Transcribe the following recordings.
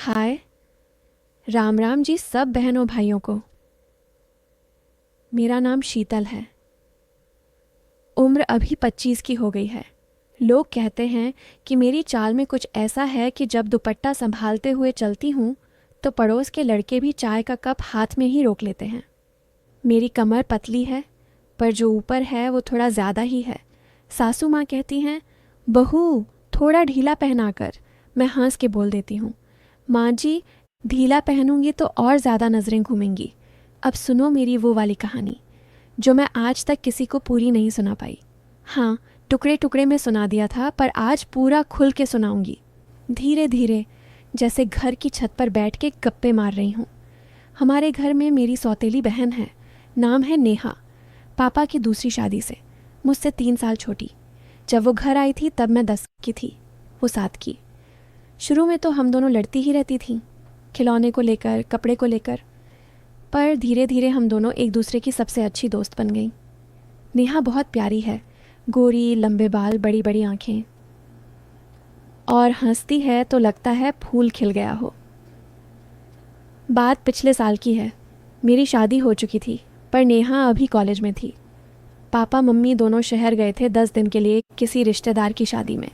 हाय। राम राम जी सब बहनों भाइयों को। मेरा नाम शीतल है। उम्र अभी 25 की हो गई है। लोग कहते हैं कि मेरी चाल में कुछ ऐसा है कि जब दुपट्टा संभालते हुए चलती हूँ तो पड़ोस के लड़के भी चाय का कप हाथ में ही रोक लेते हैं। मेरी कमर पतली है, पर जो ऊपर है वो थोड़ा ज़्यादा ही है। सासू माँ कहती हैं, बहू थोड़ा ढीला पहना कर। मैं हंस के बोल देती हूँ, माँ जी ढीला पहनूंगी तो और ज़्यादा नज़रें घूमेंगी। अब सुनो मेरी वो वाली कहानी जो मैं आज तक किसी को पूरी नहीं सुना पाई। हाँ, टुकड़े टुकड़े में सुना दिया था, पर आज पूरा खुल के सुनाऊंगी, धीरे धीरे, जैसे घर की छत पर बैठ के गप्पे मार रही हूँ। हमारे घर में मेरी सौतेली बहन है, नाम है नेहा। पापा की दूसरी शादी से, मुझसे 3 साल छोटी। जब वो घर आई थी तब मैं 10 की थी, वो 7 की। शुरू में तो हम दोनों लड़ती ही रहती थीं, खिलौने को लेकर, कपड़े को लेकर, पर धीरे धीरे हम दोनों एक दूसरे की सबसे अच्छी दोस्त बन गईं। नेहा बहुत प्यारी है, गोरी, लंबे बाल, बड़ी बड़ी आंखें, और हंसती है तो लगता है फूल खिल गया हो। बात पिछले साल की है। मेरी शादी हो चुकी थी, पर नेहा अभी कॉलेज में थी। पापा मम्मी दोनों शहर गए थे 10 दिन के लिए किसी रिश्तेदार की शादी में।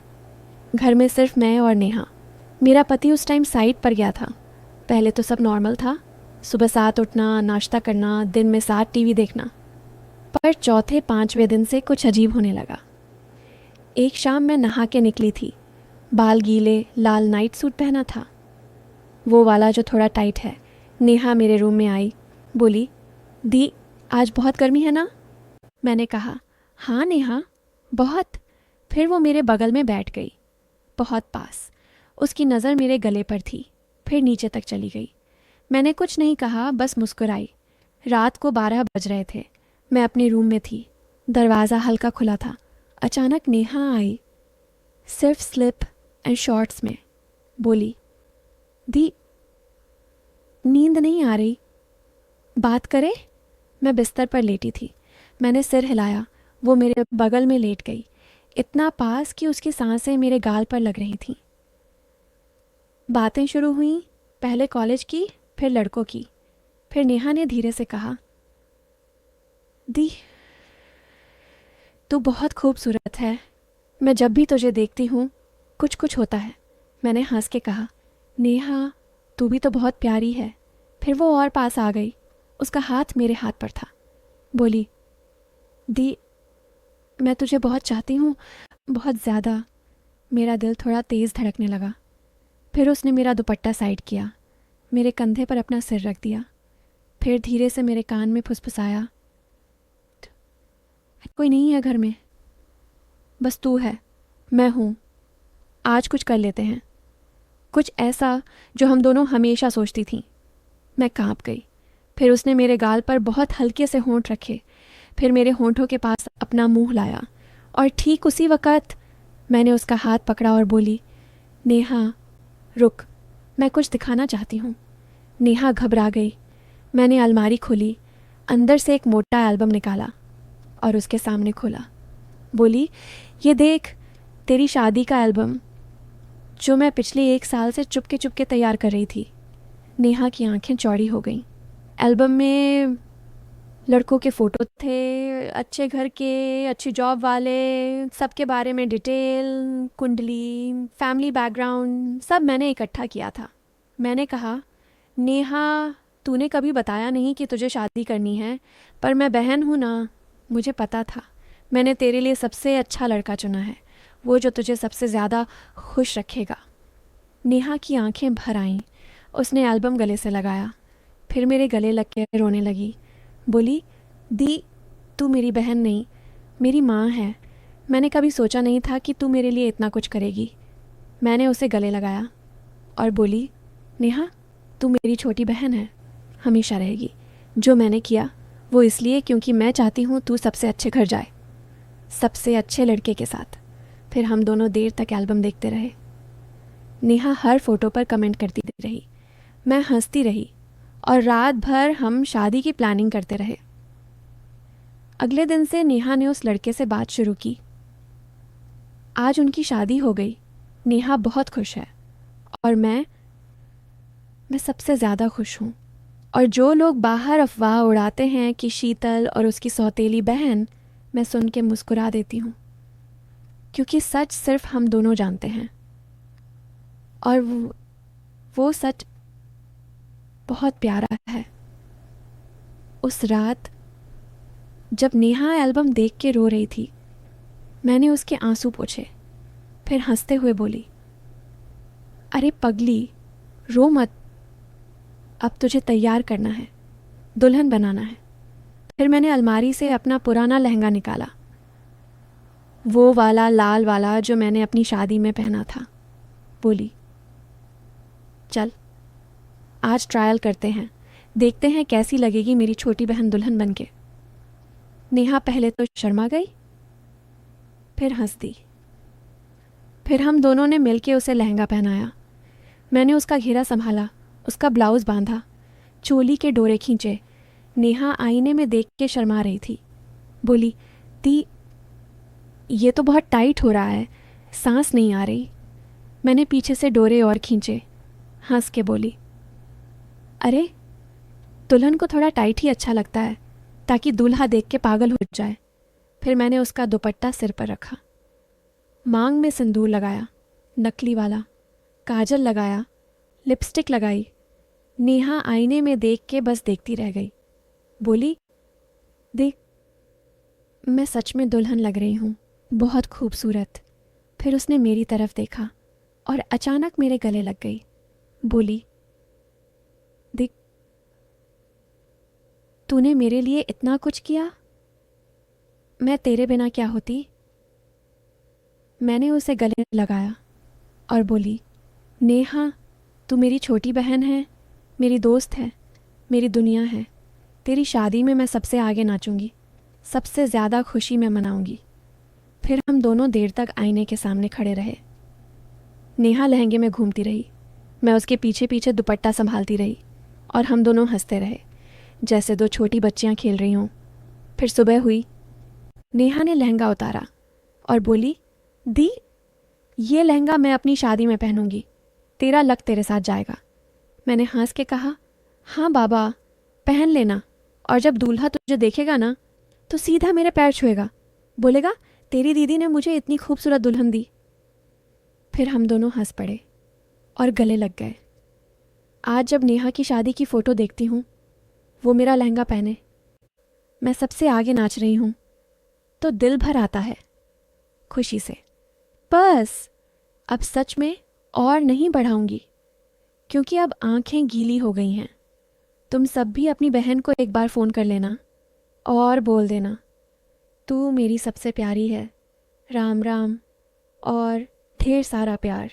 घर में सिर्फ मैं और नेहा। मेरा पति उस टाइम साइट पर गया था। पहले तो सब नॉर्मल था, सुबह 7 उठना, नाश्ता करना, दिन में 7 टीवी देखना। पर चौथे 5वें दिन से कुछ अजीब होने लगा। एक शाम मैं नहा के निकली थी, बाल गीले, लाल नाइट सूट पहना था, वो वाला जो थोड़ा टाइट है। नेहा मेरे रूम में आई, बोली, दी आज बहुत गर्मी है ना? मैंने कहा, हाँ नेहा बहुत। फिर वो मेरे बगल में बैठ गई, बहुत पास। उसकी नज़र मेरे गले पर थी, फिर नीचे तक चली गई। मैंने कुछ नहीं कहा, बस मुस्कुराई। रात को 12 बज रहे थे। मैं अपने रूम में थी, दरवाज़ा हल्का खुला था। अचानक नेहा आई, सिर्फ स्लिप एंड शॉर्ट्स में। बोली, दी नींद नहीं आ रही, बात करें? मैं बिस्तर पर लेटी थी। मैंने सिर हिलाया, वो मेरे बगल में लेट गई, इतना पास कि उसकी सांसें मेरे गाल पर लग रही थीं। बातें शुरू हुईं, पहले कॉलेज की, फिर लड़कों की। फिर नेहा ने धीरे से कहा, दी तू बहुत खूबसूरत है। मैं जब भी तुझे देखती हूँ कुछ कुछ होता है। मैंने हंस के कहा, नेहा तू भी तो बहुत प्यारी है। फिर वो और पास आ गई, उसका हाथ मेरे हाथ पर था। बोली, दी मैं तुझे बहुत चाहती हूँ, बहुत ज़्यादा। मेरा दिल थोड़ा तेज़ धड़कने लगा। फिर उसने मेरा दुपट्टा साइड किया, मेरे कंधे पर अपना सिर रख दिया, फिर धीरे से मेरे कान में फुसफुसाया, कोई नहीं है घर में, बस तू है, मैं हूँ, आज कुछ कर लेते हैं। कुछ ऐसा जो हम दोनों हमेशा सोचती थीं। मैं कांप गई। फिर उसने मेरे गाल पर बहुत हल्के से होंठ रखे, फिर मेरे होंठों के पास अपना मुंह लाया, और ठीक उसी वक़्त मैंने उसका हाथ पकड़ा और बोली, नेहा रुक, मैं कुछ दिखाना चाहती हूँ। नेहा घबरा गई। मैंने अलमारी खोली, अंदर से एक मोटा एल्बम निकाला और उसके सामने खोला। बोली, ये देख, तेरी शादी का एल्बम, जो मैं पिछले 1 साल से चुपके चुपके तैयार कर रही थी। नेहा की आंखें चौड़ी हो गईं। एल्बम में लड़कों के फ़ोटो थे, अच्छे घर के, अच्छी जॉब वाले, सबके बारे में डिटेल, कुंडली, फैमिली बैकग्राउंड, सब मैंने इकट्ठा किया था। मैंने कहा, नेहा तूने कभी बताया नहीं कि तुझे शादी करनी है, पर मैं बहन हूँ ना, मुझे पता था। मैंने तेरे लिए सबसे अच्छा लड़का चुना है, वो जो तुझे सबसे ज़्यादा खुश रखेगा। नेहा की आंखें भर आईं। उसने एल्बम गले से लगाया, फिर मेरे गले लग के रोने लगी। बोली, दी तू मेरी बहन नहीं, मेरी माँ है। मैंने कभी सोचा नहीं था कि तू मेरे लिए इतना कुछ करेगी। मैंने उसे गले लगाया और बोली, नेहा तू मेरी छोटी बहन है, हमेशा रहेगी। जो मैंने किया वो इसलिए क्योंकि मैं चाहती हूँ तू सबसे अच्छे घर जाए, सबसे अच्छे लड़के के साथ। फिर हम दोनों देर तक एल्बम देखते रहे। नेहा हर फोटो पर कमेंट करती रही, मैं हंसती रही, और रात भर हम शादी की प्लानिंग करते रहे। अगले दिन से नेहा ने उस लड़के से बात शुरू की। आज उनकी शादी हो गई। नेहा बहुत खुश है और मैं मैं सबसे ज़्यादा खुश हूँ। और जो लोग बाहर अफवाह उड़ाते हैं कि शीतल और उसकी सौतेली बहन, मैं सुन के मुस्कुरा देती हूँ, क्योंकि सच सिर्फ हम दोनों जानते हैं। और वो सच बहुत प्यारा है। उस रात जब नेहा एल्बम देख के रो रही थी, मैंने उसके आंसू पोंछे, फिर हंसते हुए बोली, अरे पगली, रो मत, अब तुझे तैयार करना है, दुल्हन बनाना है। फिर मैंने अलमारी से अपना पुराना लहंगा निकाला, वो वाला लाल वाला जो मैंने अपनी शादी में पहना था। बोली, चल आज ट्रायल करते हैं, देखते हैं कैसी लगेगी मेरी छोटी बहन दुल्हन बनके। नेहा पहले तो शर्मा गई, फिर हंस दी। फिर हम दोनों ने मिलके उसे लहंगा पहनाया। मैंने उसका घेरा संभाला, उसका ब्लाउज बांधा, चोली के डोरे खींचे। नेहा आईने में देख के शर्मा रही थी। बोली, दी ये तो बहुत टाइट हो रहा है, सांस नहीं आ रही। मैंने पीछे से डोरे और खींचे। हंस के बोली, अरे दुल्हन को थोड़ा टाइट ही अच्छा लगता है, ताकि दूल्हा देख के पागल हो जाए। फिर मैंने उसका दुपट्टा सिर पर रखा, मांग में सिंदूर लगाया, नकली वाला, काजल लगाया, लिपस्टिक लगाई। नेहा आईने में देख के बस देखती रह गई। बोली, देख, मैं सच में दुल्हन लग रही हूँ, बहुत खूबसूरत। फिर उसने मेरी तरफ देखा और अचानक मेरे गले लग गई। बोली, देख, तूने मेरे लिए इतना कुछ किया, मैं तेरे बिना क्या होती। मैंने उसे गले लगाया और बोली, नेहा, तू मेरी छोटी बहन है, मेरी दोस्त है, मेरी दुनिया है। तेरी शादी में मैं सबसे आगे नाचूंगी, सबसे ज़्यादा खुशी में मनाऊंगी। फिर हम दोनों देर तक आईने के सामने खड़े रहे। नेहा लहंगे में घूमती रही, मैं उसके पीछे पीछे दुपट्टा संभालती रही, और हम दोनों हंसते रहे जैसे दो छोटी बच्चियां खेल रही हों। फिर सुबह हुई। नेहा ने लहंगा उतारा और बोली, दी, ये लहंगा मैं अपनी शादी में पहनूंगी, तेरा लक तेरे साथ जाएगा। मैंने हंस के कहा, हाँ बाबा, पहन लेना, और जब दूल्हा तुझे देखेगा ना तो सीधा मेरे पैर छुएगा, बोलेगा, तेरी दीदी ने मुझे इतनी खूबसूरत दुल्हन दी। फिर हम दोनों हंस पड़े और गले लग गए। आज जब नेहा की शादी की फ़ोटो देखती हूँ, वो मेरा लहंगा पहने, मैं सबसे आगे नाच रही हूँ, तो दिल भर आता है खुशी से। बस अब सच में और नहीं बढ़ाऊंगी, क्योंकि अब आंखें गीली हो गई हैं। तुम सब भी अपनी बहन को एक बार फ़ोन कर लेना और बोल देना, तू मेरी सबसे प्यारी है। राम राम और ढेर सारा प्यार।